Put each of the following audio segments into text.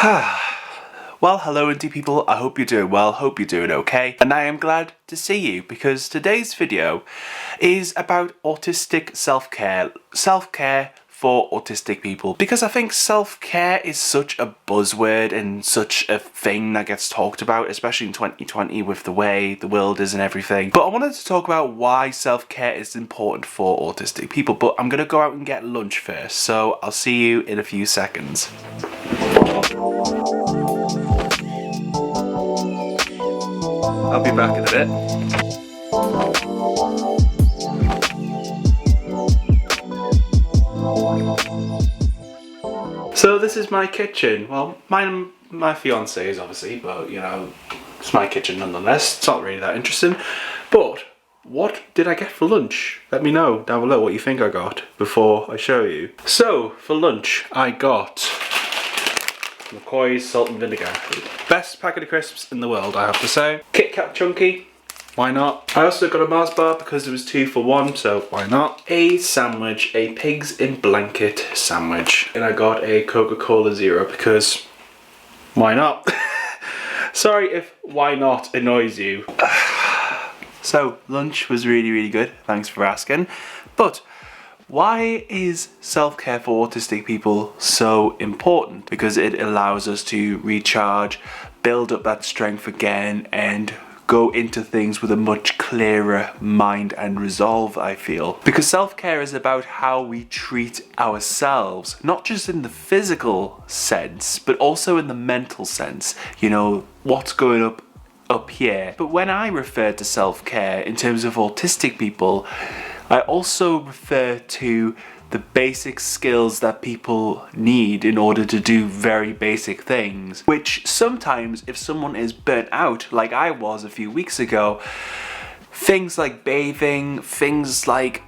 Well, hello indie people, I hope you're doing well, hope you're doing okay, and I am glad to see you because today's video is about autistic self-care for autistic people, because I think self-care is such a buzzword and such a thing that gets talked about, especially in 2020 with the way the world is and everything. But I wanted to talk about why self-care is important for autistic people, but I'm gonna go out and get lunch first, so I'll see you in a few seconds. I'll be back in a bit. So this is my kitchen. Well, my fiance's obviously, but you know, it's my kitchen nonetheless. It's not really that interesting. But what did I get for lunch? Let me know down below what you think I got before I show you. So for lunch I got McCoy's salt and vinegar. Best packet of crisps in the world, I have to say. Kit Kat Chunky, why not? I also got a Mars bar because it was 2 for 1, so why not? A sandwich, a pigs in blanket sandwich. And I got a Coca-Cola Zero because why not? Sorry if why not annoys you. So lunch was really good, thanks for asking. But why is self-care for autistic people so important? Because it allows us to recharge, build up that strength again, and go into things with a much clearer mind and resolve, I feel. Because self-care is about how we treat ourselves, not just in the physical sense, but also in the mental sense. You know, what's going up here. But when I refer to self-care in terms of autistic people, I also refer to the basic skills that people need in order to do very basic things, which sometimes if someone is burnt out, like I was a few weeks ago, things like bathing, things like,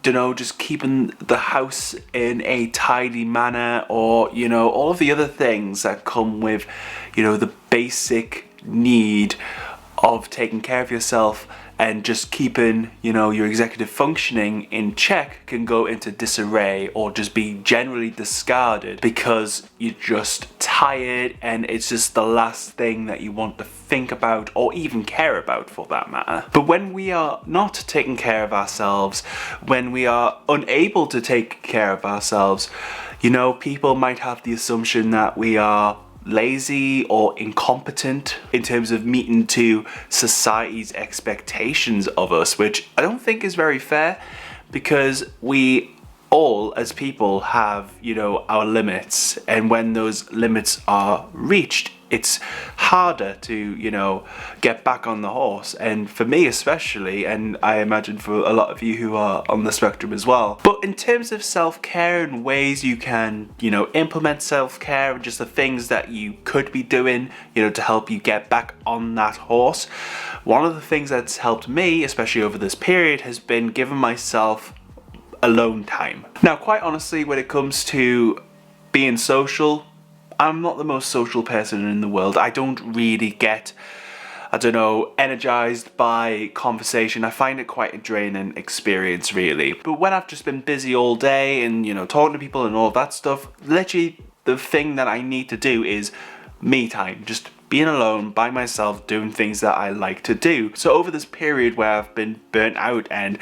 you know, just keeping the house in a tidy manner, or, you know, all of the other things that come with, you know, the basic need of taking care of yourself and just keeping, you know, your executive functioning in check can go into disarray or just be generally discarded because you're just tired and it's just the last thing that you want to think about or even care about for that matter. But when we are not taking care of ourselves, when we are unable to take care of ourselves, you know, people might have the assumption that we are lazy or incompetent in terms of meeting to society's expectations of us, which I don't think is very fair, because we all as people have, you know, our limits, and when those limits are reached, it's harder to, you know, get back on the horse. And for me especially, and I imagine for a lot of you who are on the spectrum as well. But in terms of self-care and ways you can, you know, implement self-care and just the things that you could be doing, you know, to help you get back on that horse, one of the things that's helped me, especially over this period, has been giving myself alone time. Now, quite honestly, when it comes to being social, I'm not the most social person in the world. I don't really get, I don't know, energized by conversation. I find it quite a draining experience, really. But when I've just been busy all day and, you know, talking to people and all that stuff, literally the thing that I need to do is me time, just being alone by myself, doing things that I like to do. So over this period where I've been burnt out and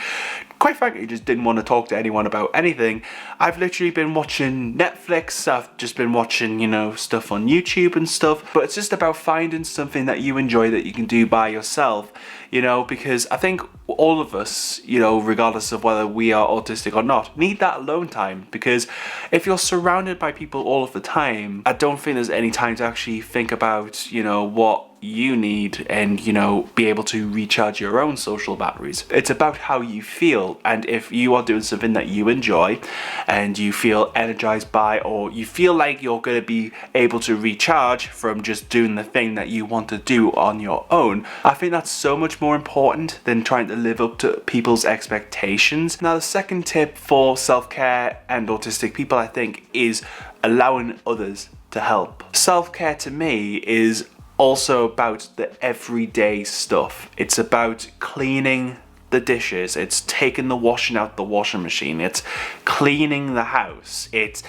quite frankly just didn't want to talk to anyone about anything, I've literally been watching Netflix, I've just been watching, you know, stuff on YouTube and stuff. But it's just about finding something that you enjoy that you can do by yourself, you know, because I think all of us, you know, regardless of whether we are autistic or not, need that alone time. Because if you're surrounded by people all of the time, I don't think there's any time to actually think about, you know, what you need and, you know, be able to recharge your own social batteries. It's about how you feel, and if you are doing something that you enjoy and you feel energized by, or you feel like you're going to be able to recharge from just doing the thing that you want to do on your own, I think that's so much more important than trying to live up to people's expectations. Now, the second tip for self-care and autistic people, I think, is allowing others to help. Self-care to me is also about the everyday stuff. It's about cleaning the dishes, it's taking the washing out the washing machine, it's cleaning the house, it's,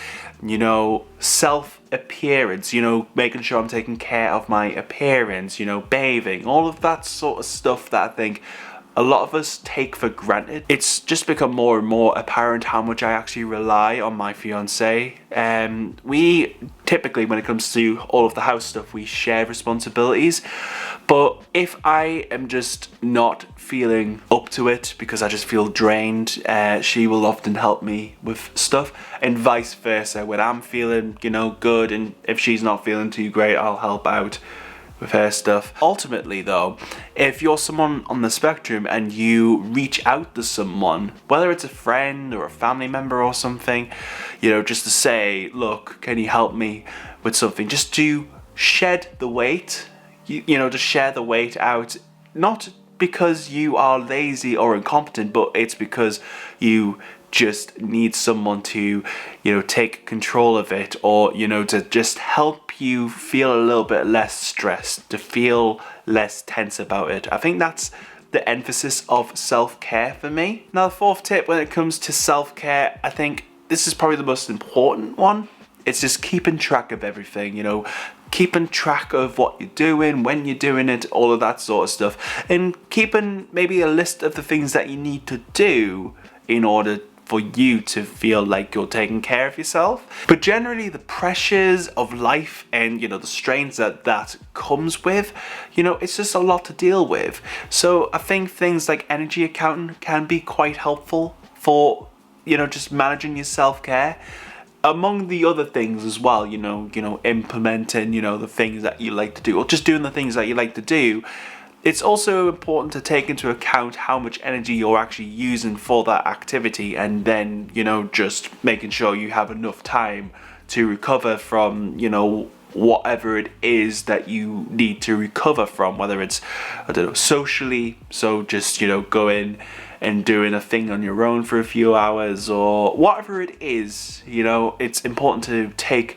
you know, self-appearance, you know, making sure I'm taking care of my appearance, you know, bathing, all of that sort of stuff that I think a lot of us take for granted. It's just become more and more apparent how much I actually rely on my fiance. We typically, when it comes to all of the house stuff, we share responsibilities. But if I am just not feeling up to it because I just feel drained, she will often help me with stuff, and vice versa. When I'm feeling, you know, good, and if she's not feeling too great, I'll help out with her stuff. Ultimately though, if you're someone on the spectrum and you reach out to someone, whether it's a friend or a family member or something, you know, just to say, look, can you help me with something, just to shed the weight, you know, to share the weight out, not because you are lazy or incompetent, but it's because you just need someone to, you know, take control of it, or, you know, to just help you feel a little bit less stressed, to feel less tense about it. I think that's the emphasis of self-care for me. Now, the fourth tip when it comes to self-care, I think this is probably the most important one. It's just keeping track of everything, you know, keeping track of what you're doing, when you're doing it, all of that sort of stuff, and keeping maybe a list of the things that you need to do in order for you to feel like you're taking care of yourself. But generally the pressures of life and, you know, the strains that comes with, you know, it's just a lot to deal with. So I think things like energy accounting can be quite helpful for, you know, just managing your self-care. Among the other things as well, you know, implementing, you know, the things that you like to do, or just doing the things that you like to do. It's also important to take into account how much energy you're actually using for that activity, and then, you know, just making sure you have enough time to recover from, you know, whatever it is that you need to recover from, whether it's, I don't know, socially, so just, you know, going and doing a thing on your own for a few hours, or whatever it is, you know, it's important to take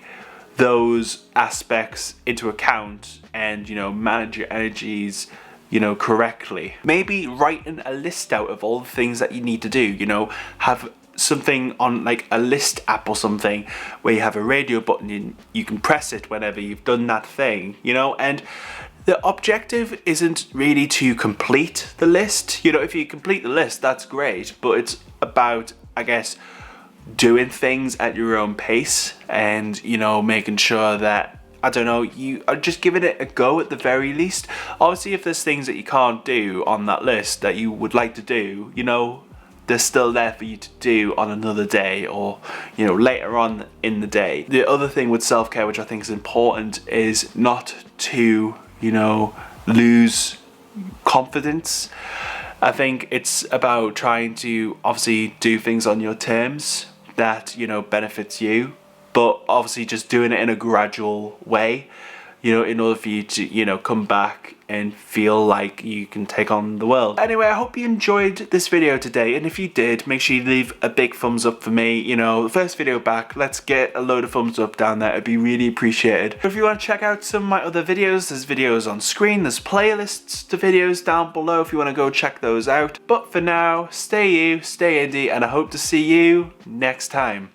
those aspects into account and, you know, manage your energies, you know, correctly. Maybe writing a list out of all the things that you need to do, you know, have something on like a list app or something where you have a radio button and you can press it whenever you've done that thing, you know. And the objective isn't really to complete the list, you know. If you complete the list, that's great, but it's about, I guess, doing things at your own pace, and, you know, making sure that, I don't know, you are just giving it a go at the very least. Obviously, if there's things that you can't do on that list that you would like to do, you know, they're still there for you to do on another day, or, you know, later on in the day. The other thing with self-care, which I think is important, is not to, you know, lose confidence. I think it's about trying to obviously do things on your terms that, you know, benefits you, but obviously just doing it in a gradual way, you know, in order for you to, you know, come back and feel like you can take on the world. Anyway, I hope you enjoyed this video today, and if you did, make sure you leave a big thumbs up for me. You know, the first video back, let's get a load of thumbs up down there, it'd be really appreciated. If you want to check out some of my other videos, there's videos on screen, there's playlists to videos down below if you want to go check those out. But for now, stay you, stay indie, and I hope to see you next time.